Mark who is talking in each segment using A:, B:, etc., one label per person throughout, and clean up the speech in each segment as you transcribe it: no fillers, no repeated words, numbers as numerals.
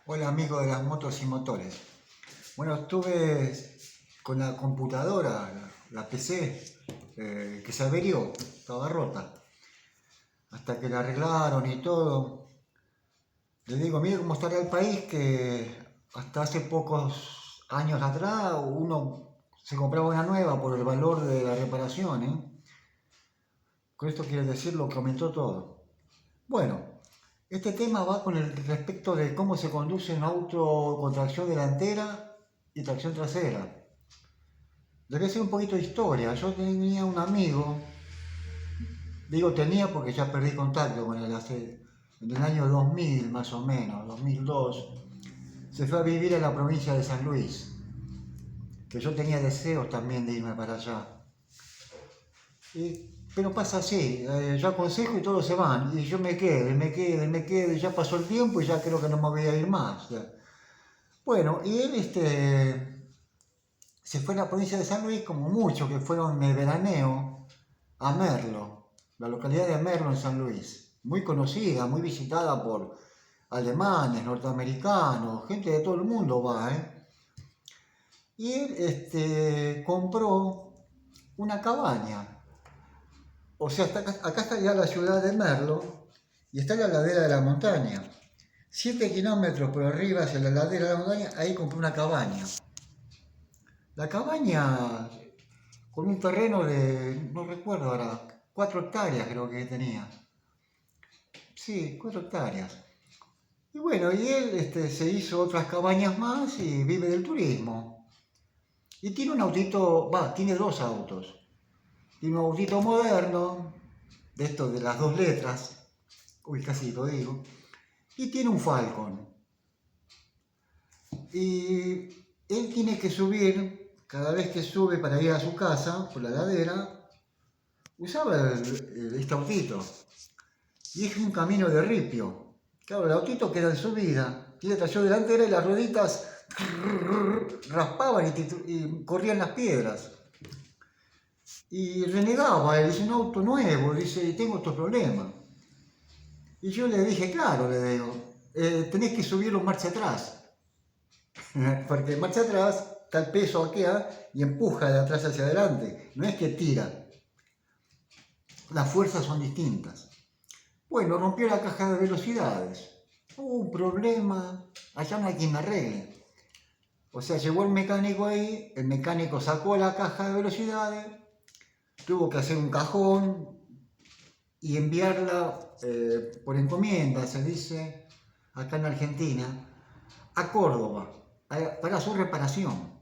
A: Hola amigos de las motos y motores. Bueno, estuve con la computadora, la PC, que se averió, estaba rota. Hasta que la arreglaron y todo. Les digo, mire cómo estará el país que hasta hace pocos años atrás uno se compraba una nueva por el valor de la reparación, ¿eh? Con esto quiere decir lo que aumentó todo. Bueno, este tema va con el respecto de cómo se conduce un auto con tracción delantera y tracción trasera. Les voy a hacer un poquito de historia. Yo tenía un amigo, digo tenía porque ya perdí contacto con él hace, en el año 2000 más o menos, 2002, se fue a vivir a la provincia de San Luis, que yo tenía deseos también de irme para allá. Pero pasa así, yo aconsejo y todos se van, y yo me quedo, y ya pasó el tiempo y ya creo que no me voy a ir más. Bueno, y él se fue a la provincia de San Luis, como muchos que fueron de veraneo, a Merlo, la localidad de Merlo en San Luis, muy conocida, muy visitada por alemanes, norteamericanos, gente de todo el mundo va, ¿eh? Y él compró una cabaña. O sea, acá está ya la ciudad de Merlo y está la ladera de la montaña. 7 kilómetros por arriba hacia la ladera de la montaña, ahí compró una cabaña. La cabaña con un terreno de, no recuerdo ahora, 4 hectáreas creo que tenía. Sí, 4 hectáreas. Y bueno, y él se hizo otras cabañas más y vive del turismo. Y tiene un autito, tiene dos autos. Tiene un autito moderno, de estos de las dos letras, uy, casi lo digo, y tiene un Falcon. Y él tiene que subir, cada vez que sube para ir a su casa, por la ladera, usaba este autito. Y es un camino de ripio. Claro, el autito queda en subida, tiene tracción delantera y las rueditas raspaban y corrían las piedras. Y renegaba, él dice, un auto nuevo, dice, y tengo estos problemas. Y yo le dije, claro, le digo, tenés que subirlo en marcha atrás. Porque en marcha atrás está el peso aquí y empuja de atrás hacia adelante. No es que tira. Las fuerzas son distintas. Bueno, rompió la caja de velocidades. Hubo un problema, allá no hay quien me arregle. O sea, llegó el mecánico ahí, el mecánico sacó la caja de velocidades, tuvo que hacer un cajón y enviarla por encomienda, se dice, acá en Argentina, a Córdoba, para su reparación.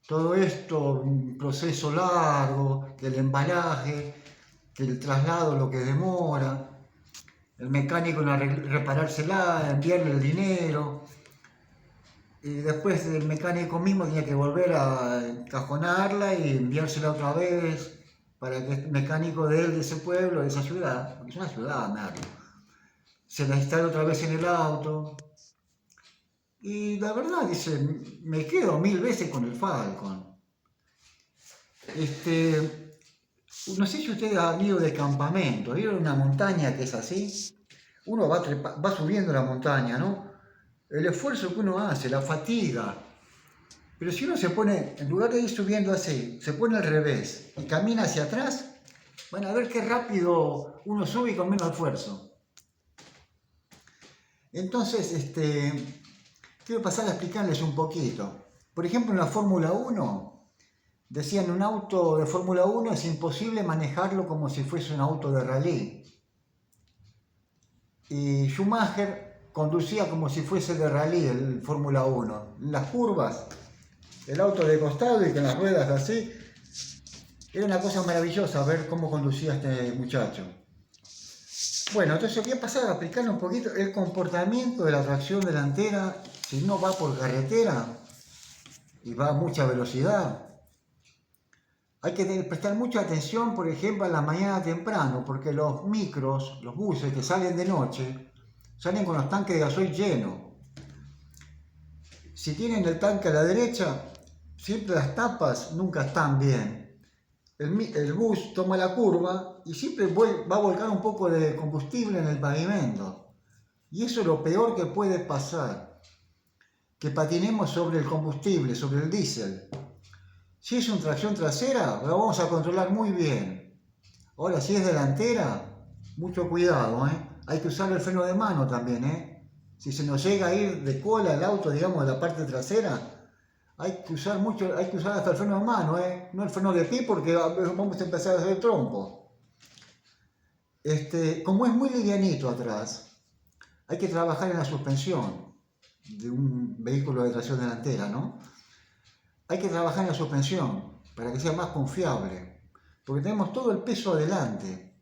A: Todo esto, un proceso largo, que el embalaje, que el traslado, lo que demora, el mecánico en reparársela, enviarle el dinero, y después el mecánico mismo tenía que volver a encajonarla y enviársela otra vez para que el mecánico de él, de ese pueblo, de esa ciudad, porque es una ciudad, Merlo, se la instale otra vez en el auto. Y la verdad, dice, me quedo 1000 veces con el Falcon. No sé si ustedes han ido de campamento, ir a una montaña que es así. Uno va subiendo la montaña, ¿no? El esfuerzo que uno hace, la fatiga. Pero si uno se pone, en lugar de ir subiendo así, se pone al revés y camina hacia atrás, van a ver qué rápido uno sube y con menos esfuerzo. Entonces, quiero pasar a explicarles un poquito. Por ejemplo, en la Fórmula 1, decían, un auto de Fórmula 1 es imposible manejarlo como si fuese un auto de rally. Y Schumacher conducía como si fuese de rally el Fórmula 1. En las curvas, el auto de costado y con las ruedas así. Era una cosa maravillosa ver cómo conducía este muchacho. Bueno, entonces voy a pasar a explicarle un poquito el comportamiento de la tracción delantera si no va por carretera y va a mucha velocidad. Hay que prestar mucha atención, por ejemplo, a la mañana temprano, porque los micros, los buses que salen de noche, salen con los tanques de gasoil llenos. Si tienen el tanque a la derecha, siempre las tapas nunca están bien. El bus toma la curva y siempre va a volcar un poco de combustible en el pavimento. Y eso es lo peor que puede pasar. que patinemos sobre el combustible, sobre el diésel. Si es una tracción trasera, lo vamos a controlar muy bien. Ahora, si es delantera, mucho cuidado, Hay que usar el freno de mano también, Si se nos llega a ir de cola el auto, digamos, de la parte trasera, hay que usar hasta el freno de mano, No el freno de pie, porque vamos a empezar a hacer trompo. Como es muy livianito atrás, hay que trabajar en la suspensión de un vehículo de tracción delantera, ¿no? Hay que trabajar en la suspensión para que sea más confiable, porque tenemos todo el peso adelante.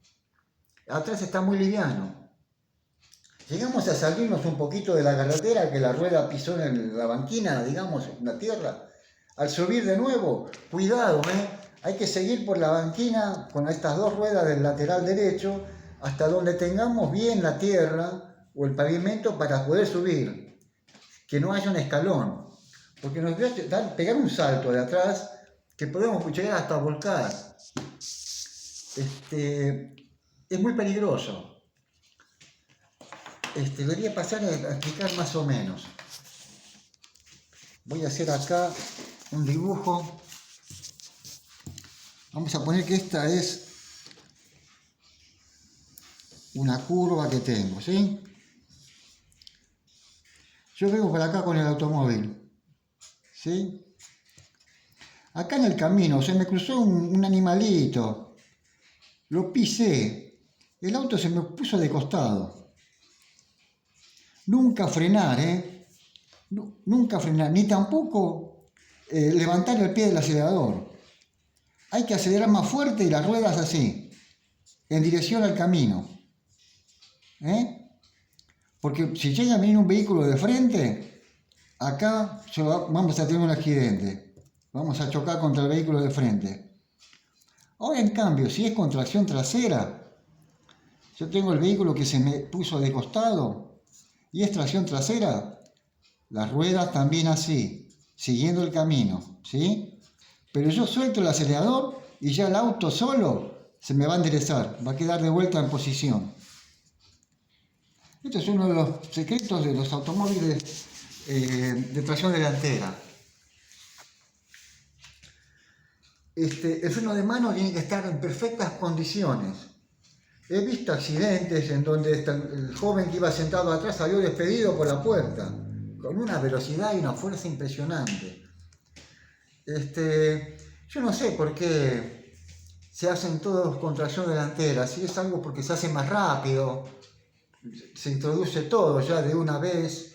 A: Atrás está muy liviano. Llegamos a salirnos un poquito de la carretera, que la rueda pisó en la banquina, digamos, en la tierra. Al subir de nuevo, cuidado, Hay que seguir por la banquina con estas dos ruedas del lateral derecho hasta donde tengamos bien la tierra o el pavimento para poder subir. Que no haya un escalón, porque nos va a pegar un salto de atrás que podemos llegar hasta volcar. Es muy peligroso. Debería pasar a explicar más o menos. Voy a hacer acá un dibujo. Vamos a poner que esta es una curva que tengo, ¿sí? Yo vengo por acá con el automóvil, ¿sí? Acá en el camino se me cruzó un animalito, lo pisé, el auto se me puso de costado. Nunca frenar, Nunca frenar, ni tampoco levantar el pie del acelerador. Hay que acelerar más fuerte y las ruedas así, en dirección al camino. Porque si llega a venir un vehículo de frente, acá vamos a tener un accidente. Vamos a chocar contra el vehículo de frente. Ahora, en cambio, si es con tracción trasera, yo tengo el vehículo que se me puso de costado y es tracción trasera, las ruedas también así, siguiendo el camino, ¿sí? Pero yo suelto el acelerador y ya el auto solo se me va a enderezar, va a quedar de vuelta en posición. Este es uno de los secretos de los automóviles de tracción delantera. El freno de mano tiene que estar en perfectas condiciones. He visto accidentes en donde el joven que iba sentado atrás salió despedido por la puerta, con una velocidad y una fuerza impresionante. Yo no sé por qué se hacen todos con tracción delantera, si es algo porque se hace más rápido, se introduce todo ya de una vez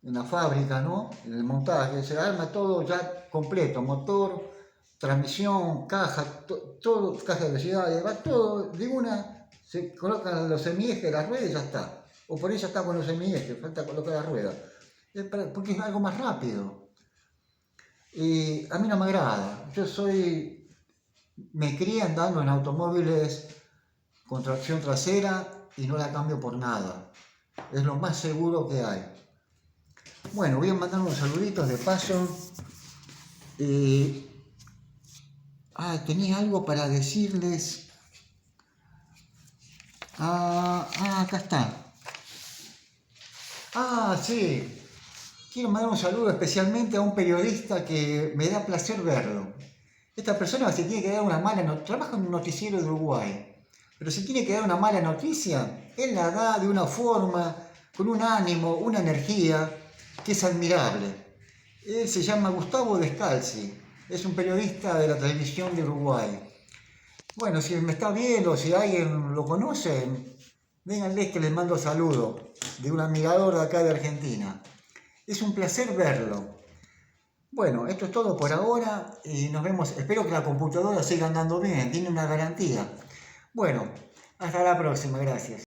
A: en la fábrica, ¿no? En el montaje, se arma todo ya completo, motor, transmisión, caja, todo, caja de velocidades, va todo de una, se colocan los semiejes, las ruedas y ya está. O por ahí ya está con los semiejes, falta colocar la rueda. Porque es algo más rápido. Y a mí no me agrada. Me crié andando en automóviles con tracción trasera y no la cambio por nada. Es lo más seguro que hay. Bueno, voy a mandar unos saluditos de paso. Tenía algo para decirles. Acá está. Sí. Quiero mandar un saludo especialmente a un periodista que me da placer verlo. Esta persona se tiene que dar una mala noticia, trabaja en un noticiero de Uruguay, pero si tiene que dar una mala noticia, él la da de una forma, con un ánimo, una energía, que es admirable. Él se llama Gustavo Descalzi, es un periodista de la televisión de Uruguay. Bueno, si me está viendo, si alguien lo conoce, díganles que les mando saludos de un admirador de acá de Argentina. Es un placer verlo. Bueno, esto es todo por ahora y nos vemos. Espero que la computadora siga andando bien, tiene una garantía. Bueno, hasta la próxima, gracias.